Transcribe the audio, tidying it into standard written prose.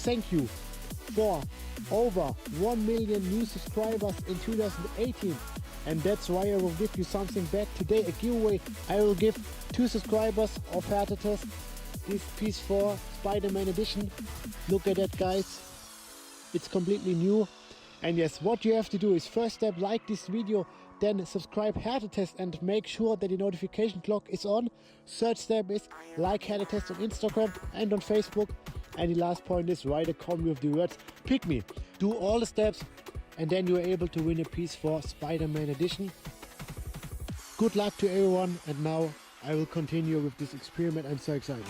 thank you for over 1 million new subscribers in 2018. And that's why I will give you something back today, a giveaway. I will give 2 subscribers of Wirte Test this PS4 Spiderman edition. Look at that, guys. It's completely new. And yes, what you have to do is, first step, like this video, then subscribe Wirte Test and make sure that the notification clock is on. Third step is like Wirte Test on Instagram and on Facebook. And the last point is write a comment with the words "pick me." Do all the steps and then you are able to win a PS4 Spider-Man edition. Good luck to everyone, and now I will continue with this experiment. I'm so excited.